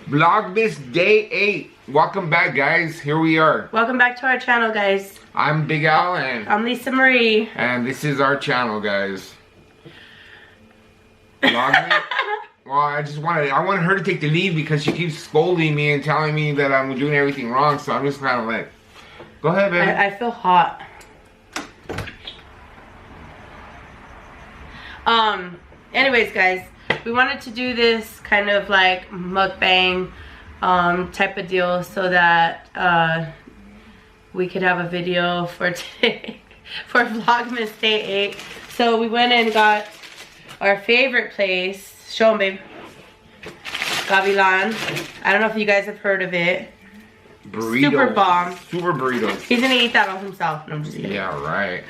Vlogmas Day 8. Welcome back, guys. Here we are. Welcome back to our channel, guys. I'm Big Al and I'm Lisa Marie. And this is our channel, guys. Vlogmas. Well, I wanted her to take the lead because she keeps scolding me and telling me that I'm doing everything wrong. So I'm just kind of like, go ahead, baby. I feel hot. Anyways, guys, we wanted to do this kind of like mukbang type of deal so that we could have a video for today for Vlogmas Day 8. So we went and got our favorite place. Show them, babe. Gavilan. I don't know if you guys have heard of it. Burrito. Super bomb. Super burritos. He's gonna eat that all himself. No, I'm just kidding. Yeah, right.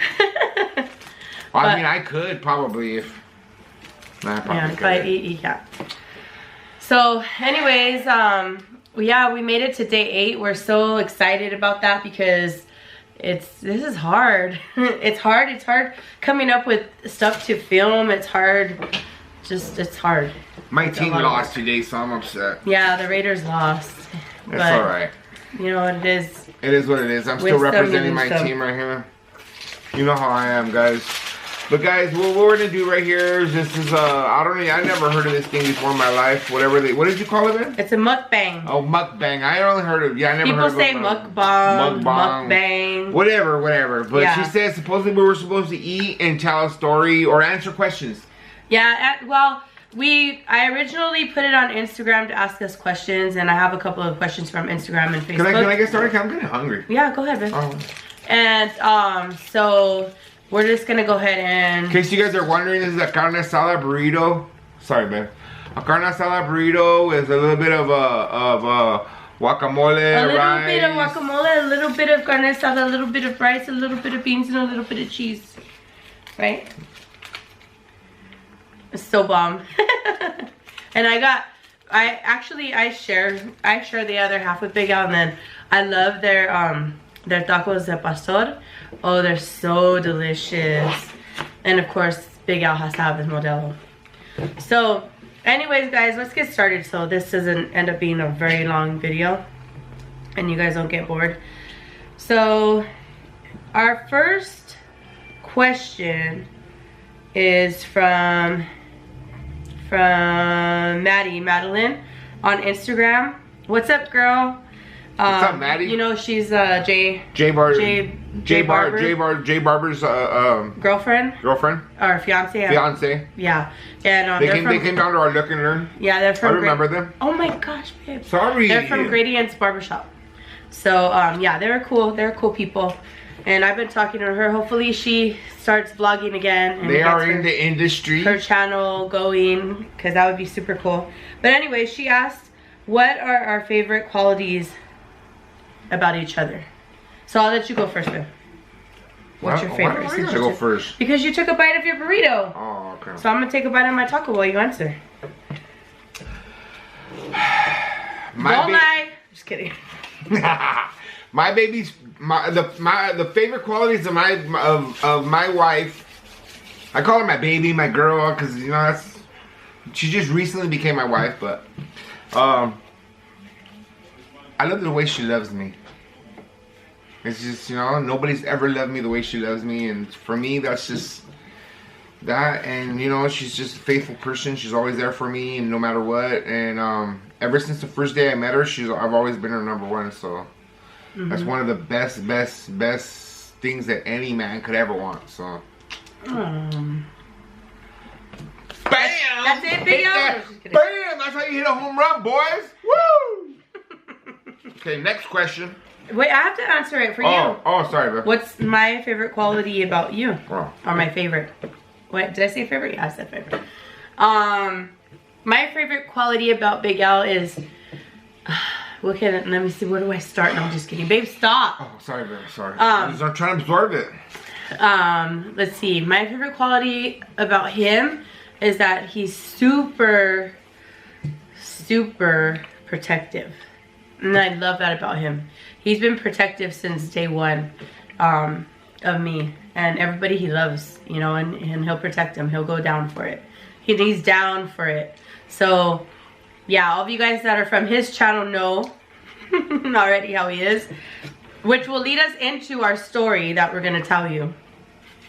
Well, I mean, I could probably if. Nah, probably but you can't. So, anyways, yeah, we made it to day 8. We're so excited about that because this is hard. It's hard coming up with stuff to film. It's hard. It's hard. My team lost today, so I'm upset. Yeah, the Raiders lost. That's alright. You know what it is. It is what it is. I'm still representing my team right here. You know how I am, guys. But guys, what we're gonna do right here is this is I never heard of this thing before in my life. What did you call it, man? It's a mukbang. Oh, mukbang. I only heard of I never People heard of say mukbang, mukbang. Whatever. But yeah. She said supposedly we were supposed to eat and tell a story or answer questions. Yeah, well, I originally put it on Instagram to ask us questions, and I have a couple of questions from Instagram and Facebook. Can I get started? I'm getting hungry. Yeah, go ahead, babe. Oh. And so we're just gonna go ahead and. In case you guys are wondering, this is a carne asada burrito. Sorry, man. A carne asada burrito with a little bit of guacamole, a little rice. bit of guacamole, a little bit of carne asada, a little bit of rice, a little bit of beans, and a little bit of cheese. Right? It's so bomb. And I share the other half with Big Al, and then I love their tacos de pastor. Oh, they're so delicious. And of course, Big Al has to have his Modelo. So, anyways, guys, let's get started so this doesn't end up being a very long video and you guys don't get bored. So, our first question is from Madeline on Instagram. What's up, girl? What's up, Maddie? You know she's J Barber's girlfriend or fiance. Yeah, and they came down to our look and learn. Yeah, they're from. I remember them. Oh my gosh, babe. Sorry. They're from Gradient's Barbershop. So yeah, they're cool. They're cool people. And I've been talking to her. Hopefully she starts vlogging again. And they are in the industry. Her channel going, because that would be super cool. But anyway, she asked, what are our favorite qualities about each other? So I'll let you go first, babe. What's your favorite? Why do I go first? Because you took a bite of your burrito. Oh, okay. So I'm going to take a bite of my taco while you answer. Just kidding. The favorite qualities of my wife. I call her my baby, my girl, because you know she just recently became my wife, but I love the way she loves me. It's just, you know, nobody's ever loved me the way she loves me, and for me that's just that. And you know, she's just a faithful person. She's always there for me, and no matter what. And ever since the first day I met her, I've always been her #1. So. That's one of the best things that any man could ever want. So, bam! That's it, Big Al. Bam! That's how you hit a home run, boys. Woo! Okay, next question. Wait, I have to answer it for you. Oh, sorry, bro. What's my favorite quality about you? Oh. Or my favorite? What did I say? Favorite? Yeah, I said favorite. My favorite quality about Big Al is. Look at it. Let me see. Where do I start? No, I'm just kidding. Babe, stop. Oh, sorry, babe. Sorry. I'm trying to absorb it. Let's see. My favorite quality about him is that he's super protective. And I love that about him. He's been protective since day 1 of me. And everybody he loves, you know, and he'll protect him. He'll go down for it. He's down for it. So yeah, all of you guys that are from his channel know already how he is, which will lead us into our story that we're gonna tell you.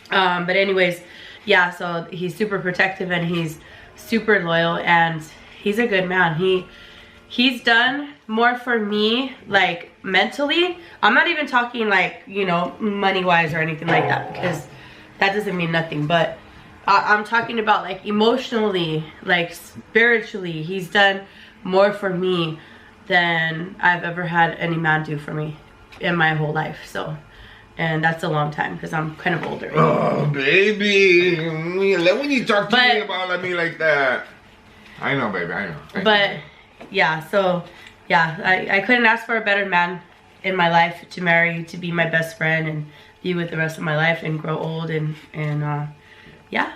But anyways, yeah, so he's super protective and he's super loyal and he's a good man. He's done more for me, like mentally. I'm not even talking like, you know, money wise or anything like that, because that doesn't mean nothing, but I'm talking about like emotionally, like spiritually. He's done more for me than I've ever had any man do for me in my whole life. So, and that's a long time because I'm kind of older. Oh, baby. When you talk to me about me like that. I know, baby, I know. Thank you. Yeah, so, yeah, I couldn't ask for a better man in my life to marry, to be my best friend and be with the rest of my life and grow old and yeah.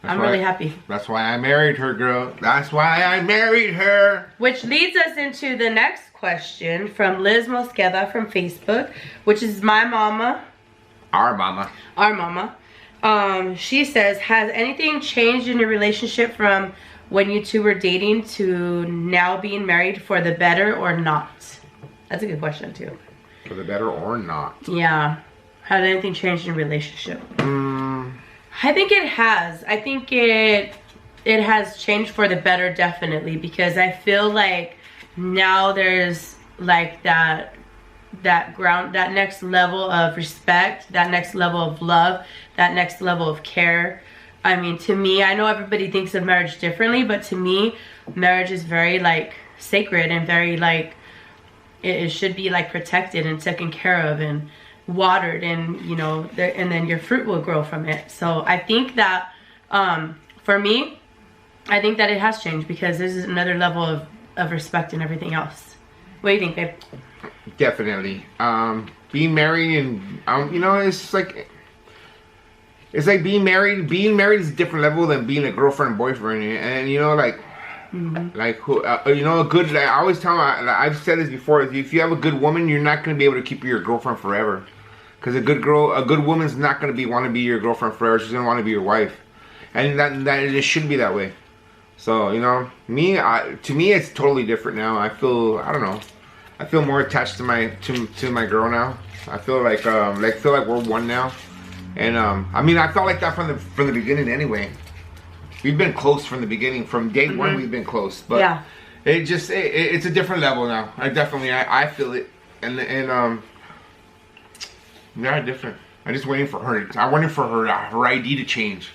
I'm really happy. That's why I married her, girl. That's why I married her. Which leads us into the next question from Liz Mosqueda from Facebook, which is my mama. Our mama. Our mama. She says, has anything changed in your relationship from when you two were dating to now being married, for the better or not? That's a good question too. For the better or not? Yeah. Has anything changed in your relationship? I think it has. I think it has changed for the better, definitely, because I feel like now there's like that next level of respect, that next level of love, that next level of care. I mean, to me, I know everybody thinks of marriage differently, but to me, marriage is very like sacred and very like, it should be like protected and taken care of and watered, and you know, and then your fruit will grow from it. So I think that for me, I think that it has changed because there's another level of respect and everything else. What do you think, babe? Definitely. Being married and you know, it's like being married. Being married is a different level than being a girlfriend and boyfriend. And you know, like, like who, you know, a good. I always tell them. I've said this before. If you have a good woman, you're not going to be able to keep your girlfriend forever. Because a good woman's not going to want to be your girlfriend forever. She's going to want to be your wife, and that it should be that way. So you know, to me, it's totally different now. I don't know. I feel more attached to my girl now. I feel like we're one now. And I mean, I felt like that from the beginning anyway. We've been close from the beginning. From day one, we've been close. But yeah, it's a different level now. I feel it, and yeah, different. I'm just waiting for her. I'm waiting for her ID to change.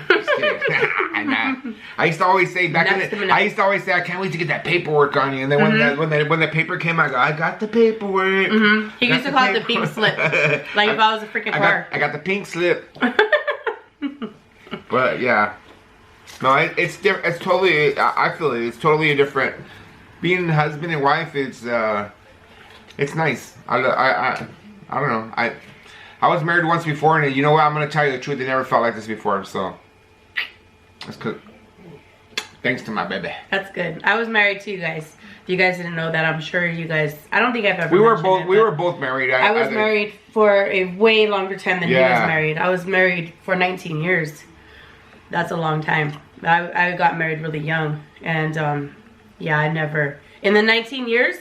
Just kidding. I used to always say I can't wait to get that paperwork on you. And then when the paper came out, I got the paperwork. He used to call it the pink slip, like if I was a freaking car. I got the pink slip. But yeah, no, it's different. It's totally. I feel it. It's totally a different. Being husband and wife, it's nice. I don't know. I was married once before, and you know what? I'm gonna tell you the truth. I never felt like this before, so that's good. Thanks to my baby. That's good. I was married too, guys. If you guys didn't know that, I'm sure you guys. I don't think I've ever. We were both married. I was married for a way longer time than he was married. I was married for 19 years. That's a long time. I got married really young, and yeah, I never in the 19 years.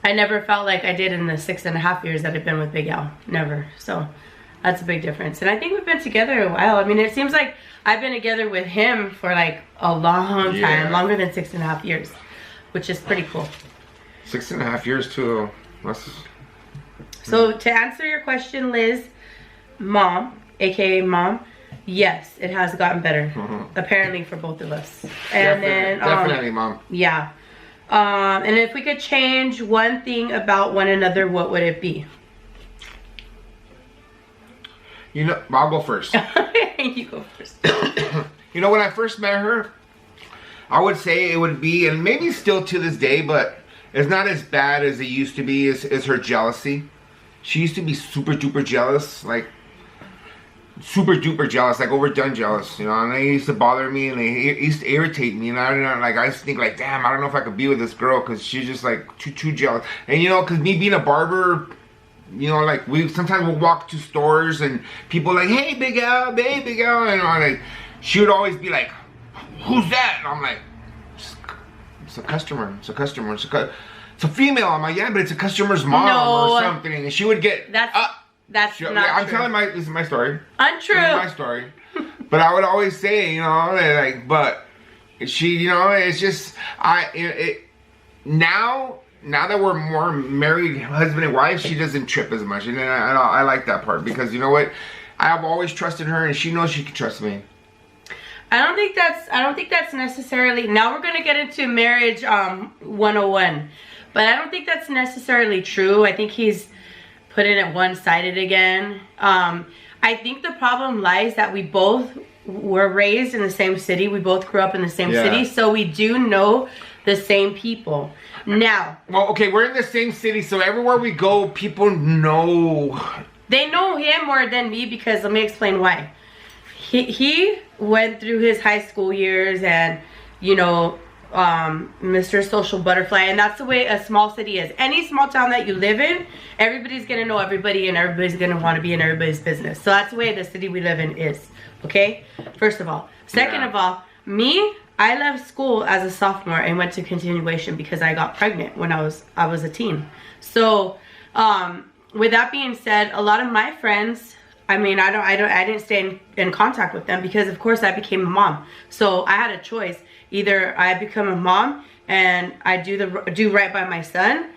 I never felt like I did in the 6.5 years that I've been with Big Al. Never. So that's a big difference. And I think we've been together a while. I mean, it seems like I've been together with him for like a long time. Longer than 6.5 years. Which is pretty cool. 6.5 years too. So to answer your question, Liz, mom, aka mom, yes, it has gotten better. Apparently for both of us. And definitely, mom. Yeah. And if we could change one thing about one another, what would it be? You know, I'll go first. You go first. You know, when I first met her, I would say it would be, and maybe still to this day, but it's not as bad as it used to be, is her jealousy. She used to be super duper jealous, like super duper jealous, like overdone jealous, you know, and it used to bother me, and it used to irritate me, and I used to think like, damn, I don't know if I could be with this girl, because she's just like too jealous. And you know, because me being a barber, you know, like sometimes we'll walk to stores and people like, hey Big Al, and you know, like she would always be like, who's that? And I'm like, It's a customer. It's a customer. It's a female. I'm like, yeah, but it's a customer's mom or something. And she would get... That's not I'm true. telling this is my story. Untrue. This is my story. But I would always say, you know, like, but she, you know, it's just, now that we're more married husband and wife, she doesn't trip as much. And I like that part because, you know what? I've always trusted her and she knows she can trust me. I don't think that's necessarily, now we're going to get into marriage 101. But I don't think that's necessarily true. I think he's putting it one-sided again. I think the problem lies that we both were raised in the same city. We both grew up in the same city. So we do know the same people. Now. Well, okay, we're in the same city. So everywhere we go, people know. They know him more than me because let me explain why. He went through his high school years and, you know, Mr. Social Butterfly, and that's the way a small city is. Any small town that you live in, everybody's gonna know everybody and everybody's gonna want to be in everybody's business. So that's the way the city we live in is. Okay, first of all. Second of all, I left school as a sophomore and went to continuation because I got pregnant when I was a teen. So with that being said, a lot of my friends, I mean, I didn't stay in contact with them because of course I became a mom. So I had a choice. Either I become a mom and I do right by my son,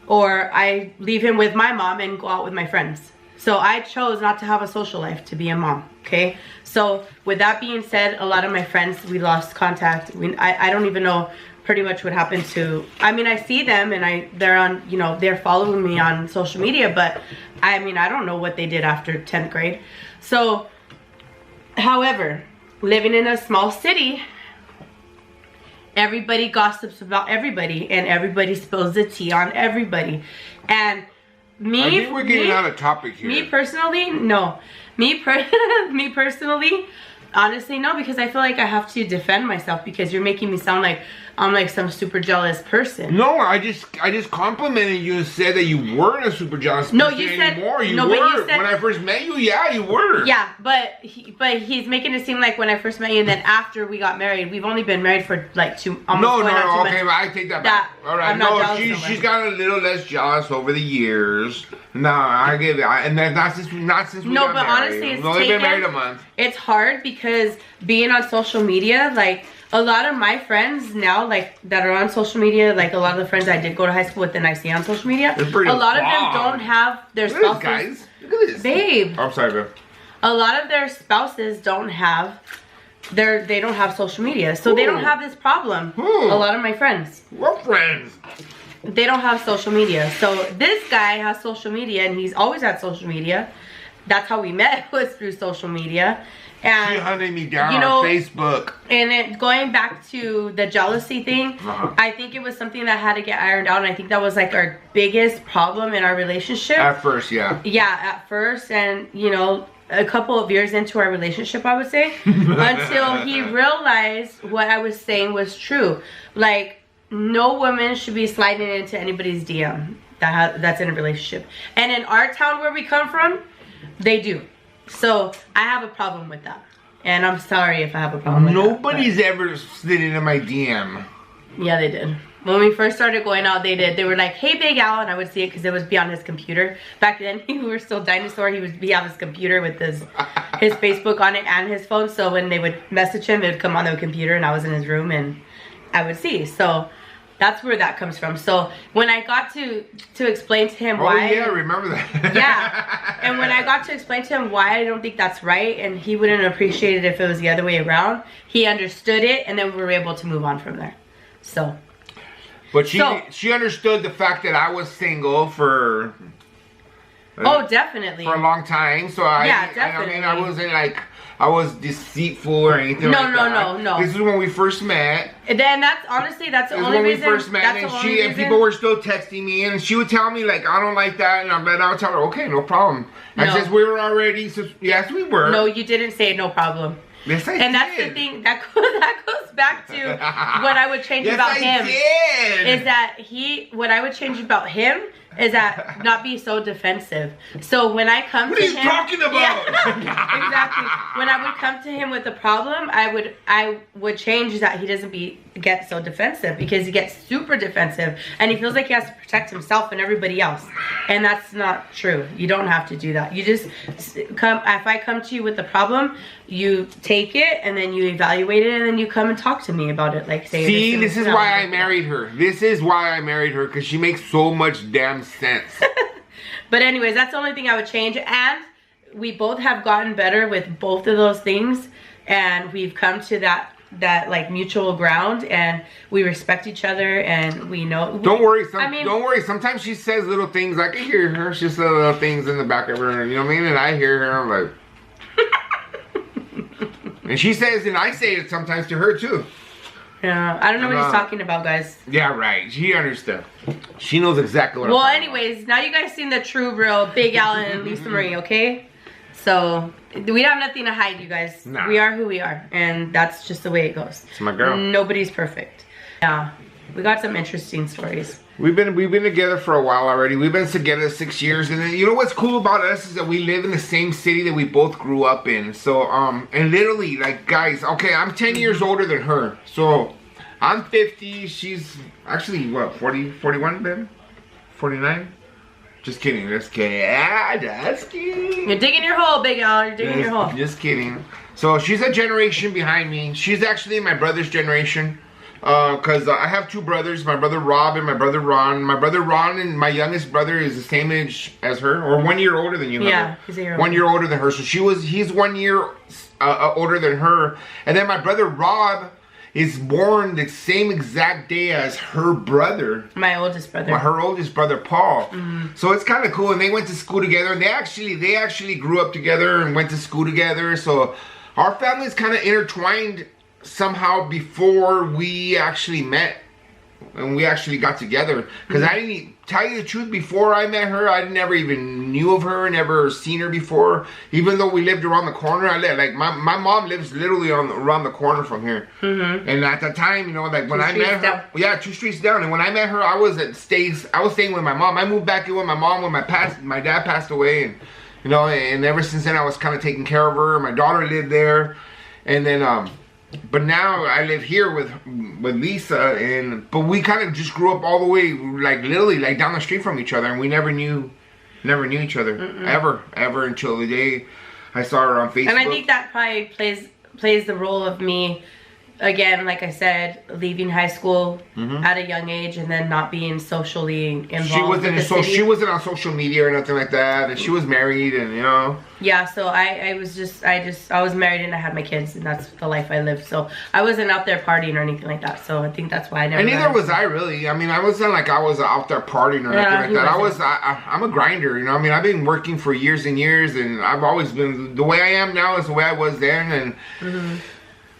or I leave him with my mom and go out with my friends. So I chose not to have a social life, to be a mom, okay? So with that being said, a lot of my friends, we lost contact. I don't even know pretty much what happened to, I mean, I see them and they're on, you know, they're following me on social media, but I mean, I don't know what they did after 10th grade. So, however, living in a small city, everybody gossips about everybody and everybody spills the tea on everybody. And me, I think we're getting out of topic here. Me personally, no. Me personally, honestly, no, because I feel like I have to defend myself because you're making me sound like I'm like some super jealous person. No, I just complimented you and said that you weren't a super jealous person anymore. You were. When I first met you, yeah, you were. Yeah, but he's making it seem like when I first met you and then after we got married, we've only been married for like almost 2 months. Okay, but I take that back. All right, no, she's got a little less jealous over the years. No, I give it, and that's not since we got married. No, but honestly, we've only been married a month. It's hard because being on social media, like a lot of my friends now, like that are on social media, like a lot of the friends I did go to high school with and I see on social media, a lot of them don't have their spouses. Guys, look at this, babe. I'm sorry, babe. A lot of their spouses don't have they don't have social media, so they don't have this problem. A lot of my friends. What friends? They don't have social media. So this guy has social media and he's always had social media. That's how we met, was through social media. And she hunted me down on Facebook. And going back to the jealousy thing, I think it was something that had to get ironed out. And I think that was like our biggest problem in our relationship. At first, yeah. Yeah, at first. And, you know, a couple of years into our relationship, I would say. Until he realized what I was saying was true. Like, no woman should be sliding into anybody's DM that's in a relationship. And in our town where we come from, they do. So I have a problem with that. And I'm sorry if I have a problem with that. Nobody's ever slid into my DM. Yeah, they did. When we first started going out, they did. They were like, hey, Big Al. And I would see it because it would be on his computer. Back then, we were still dinosaur. He would be on his computer with his Facebook on it and his phone. So when they would message him, it would come on the computer. And I was in his room and I would see. So that's where that comes from. So when I got to explain to him why... Oh yeah, remember that. Yeah. And when I got to explain to him why I don't think that's right and he wouldn't appreciate it if it was the other way around, he understood it and then we were able to move on from there. So... But she understood the fact that I was single for... Oh, definitely. For a long time. So definitely. I mean, I wasn't like... I was deceitful or anything like that. No. This is when we first met. And then that's honestly, that's the only reason. This is when we first met, and people were still texting me, and she would tell me like, I don't like that, and I would tell her, okay, no problem. And since we were already, yes, we were. No, you didn't say no problem. Yes, I and that's the thing that goes back to what I would change about him. Did. Is that what I would change about him is that not be so defensive. So when I come What to are you him, talking about? yeah, exactly. When I would come to him with a problem, I would change that he doesn't get so defensive, because he gets super defensive and he feels like he has to protect himself and everybody else, and that's not true. You don't have to do that. You just come. If I come to you with a problem, you take it and then you evaluate it and then you come and talk to me about it. Like, say, see, this is why I married her. This is why I married her, because she makes so much damn sense. But anyways, that's the only thing I would change. And we both have gotten better with both of those things, and we've come to that like mutual ground, and we respect each other, and we know. Don't worry. Don't worry. Sometimes she says little things. I can hear her. She says little things in the back of her. You know what I mean? And I hear her. I'm like. And she says, and I say it sometimes to her too. Yeah, I don't know what he's talking about, guys. Yeah, right. She understood. She knows exactly what I'm talking anyways, now you guys seen the true, real Big Al and Lisa Marie, okay? So, we have nothing to hide, you guys. Nah. We are who we are, and that's just the way it goes. It's my girl. Nobody's perfect. Yeah, we got some interesting stories. We've been together for a while already. We've been together 6 years, and then, you know what's cool about us is that we live in the same city that we both grew up in. So and literally, like, guys, okay, I'm 10 years older than her. So I'm 50. She's actually what, 40, 41, baby? 49? Just kidding. Just kidding. Ah, just kidding. You're digging your hole, Big Al. You're digging your hole. Just kidding. So she's a generation behind me. She's actually my brother's generation. Because I have two brothers, my brother Rob and my brother Ron. My brother Ron and my youngest brother is the same age as her, or 1 year older than you. Yeah, he's a year older. 1 year older than her. So he's 1 year older than her. And then my brother Rob is born the same exact day as her brother. My oldest brother. Her oldest brother, Paul. So it's kind of cool. And they went to school together. They actually grew up together and went to school together. So our family's kind of intertwined somehow before we actually met and we actually got together, because I didn't tell you the truth, before I met her I never even knew of her, never seen her before, even though we lived around the corner. My mom lives literally around the corner from here. And at that time, you know, like when I met her, yeah, 2 streets down, and when I met her I was staying with my mom. I moved back in with my mom when my dad passed away, and you know, and ever since then I was kind of taking care of her. My daughter lived there, and then but now I live here with Lisa, but we kind of just grew up all the way, like literally like down the street from each other, and we never knew each other ever until the day I saw her on Facebook. And I think that probably plays the role of me, again, like I said, leaving high school at a young age and then not being socially involved. She wasn't on social media or nothing like that, and she was married, and you know. Yeah, so I was married and I had my kids, and that's the life I lived. So I wasn't out there partying or anything like that. So I think that's why I never. And neither was I, really. I mean, I wasn't like I was out there partying or anything like that. I'm a grinder, you know. I mean, I've been working for years and years, and I've always been, the way I am now is the way I was then, and.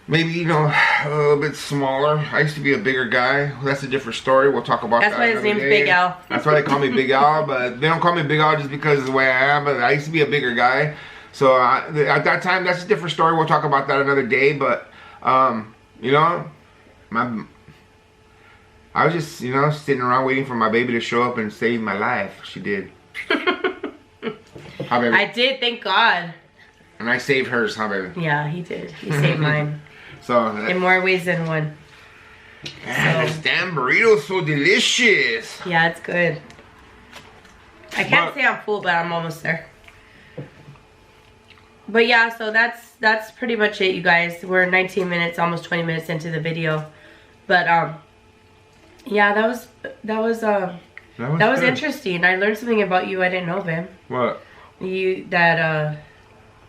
Maybe, you know, a little bit smaller. I used to be a bigger guy. That's a different story. We'll talk about that. That's why his name's Big Al. That's why they call me Big Al, but they don't call me Big Al just because of the way I am. But I used to be a bigger guy. So at that time, that's a different story. We'll talk about that another day. But, you know, I was just, you know, sitting around waiting for my baby to show up and save my life. She did. How, baby? I did, thank God. And I saved hers, huh, baby? Yeah, he did. He saved mine. So in more ways than one. Man, this damn burrito is so delicious. Yeah, it's good. I can't say I'm full, but I'm almost there. But yeah, so that's pretty much it, you guys. We're 19 minutes, almost 20 minutes into the video. But yeah, that was interesting. I learned something about you I didn't know, babe. What?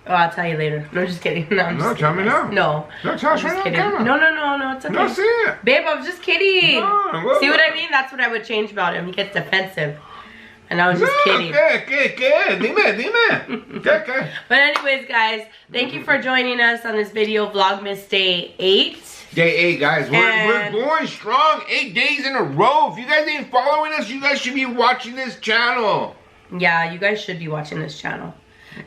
Oh, I'll tell you later. No, just kidding. No, I'm just tell me now. No. No, tell us right now. No, it's okay. No, see it. Babe, I was just kidding. No, see what I mean? That's what I would change about him. He gets defensive. And I was just kidding. Dime. But anyways, guys, thank you for joining us on this video, Vlogmas Day 8. Day 8, guys. We're going strong. 8 days in a row. If you guys ain't following us, you guys should be watching this channel. Yeah, you guys should be watching this channel.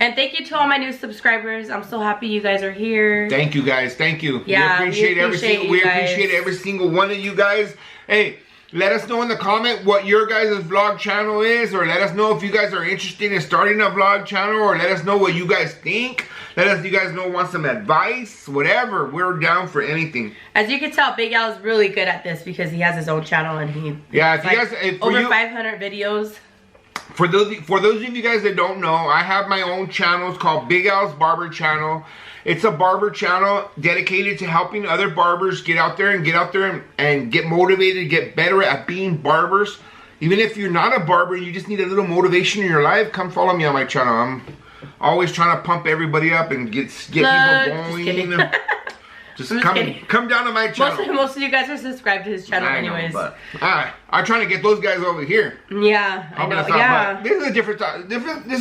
And thank you to all my new subscribers. I'm so happy you guys are here. Thank you, guys. Thank you. Yeah, we appreciate every single one of you guys. Hey, Let us know in the comment what your guys' vlog channel is, or let us know if you guys are interested in starting a vlog channel, or let us know what you guys think. You guys know, want some advice, whatever. We're down for anything. As you can tell, Big Al is really good at this because he has his own channel and he over 500 videos. For those of you guys that don't know, I have my own channel. It's called Big Al's Barber Channel. It's a barber channel dedicated to helping other barbers get out there and get motivated, get better at being barbers. Even if you're not a barber, you just need a little motivation in your life, come follow me on my channel. I'm always trying to pump everybody up and get people going. Just come down to my channel. Most of you guys are subscribed to his channel anyways. But I'm trying to get those guys over here. Yeah, I know. Yeah. This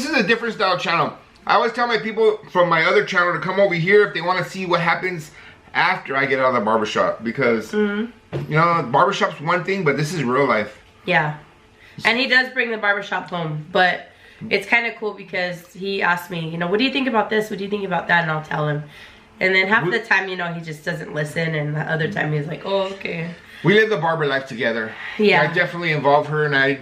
is a different style channel. I always tell my people from my other channel to come over here if they want to see what happens after I get out of the barbershop. Because, you know, barbershop's one thing, but this is real life. Yeah. And he does bring the barbershop home. But it's kind of cool because he asked me, you know, what do you think about this? What do you think about that? And I'll tell him. And then half the time, you know, he just doesn't listen. And the other time he's like, oh, okay. We live the barber life together. Yeah. I definitely involve her, and I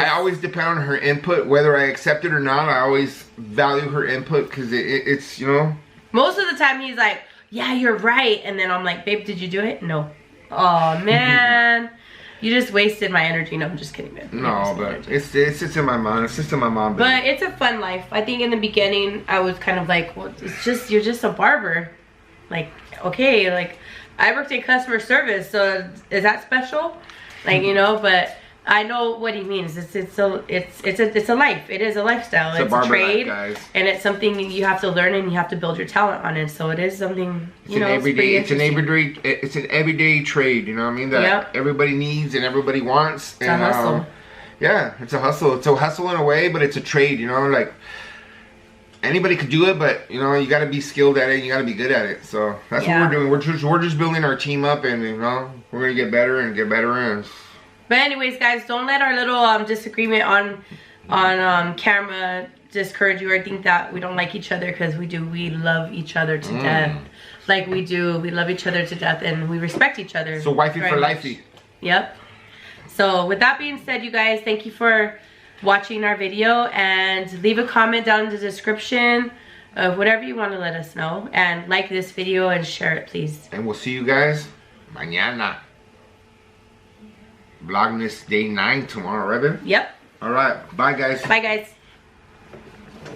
always depend on her input, whether I accept it or not. I always value her input because it's, you know. Most of the time he's like, yeah, you're right. And then I'm like, babe, did you do it? No. Oh, man. You just wasted my energy. No, I'm just kidding, man. No, but it's just in my mind. It's just in my mind. But it's a fun life. I think in the beginning, I was kind of like, well, you're just a barber. Like, okay, like, I worked in customer service, so is that special? Like, you know, but I know what he means. It's a life. It is a lifestyle. It's a trade, life, guys. And it's something you have to learn and you have to build your talent on it. So it is something, it's an everyday trade. You know what I mean? That everybody needs and everybody wants. It's a hustle. Yeah, it's a hustle. It's a hustle in a way, but it's a trade. You know, like. Anybody could do it, but you know you got to be skilled at it. And you got to be good at it. So that's what we're doing. We're just building our team up, and you know we're gonna get better and get better. And but anyways, guys, don't let our little disagreement on camera discourage you or think that we don't like each other, because we do. We love each other to death, like we do. We love each other to death, and we respect each other. So wifey for lifey. Yep. So with that being said, you guys, thank you for watching our video, and leave a comment down in the description of whatever you want to let us know, and like this video and share it, please. And we'll see you guys mañana. Vlogmas day 9 tomorrow, right? Yep. All right, bye guys. Bye guys.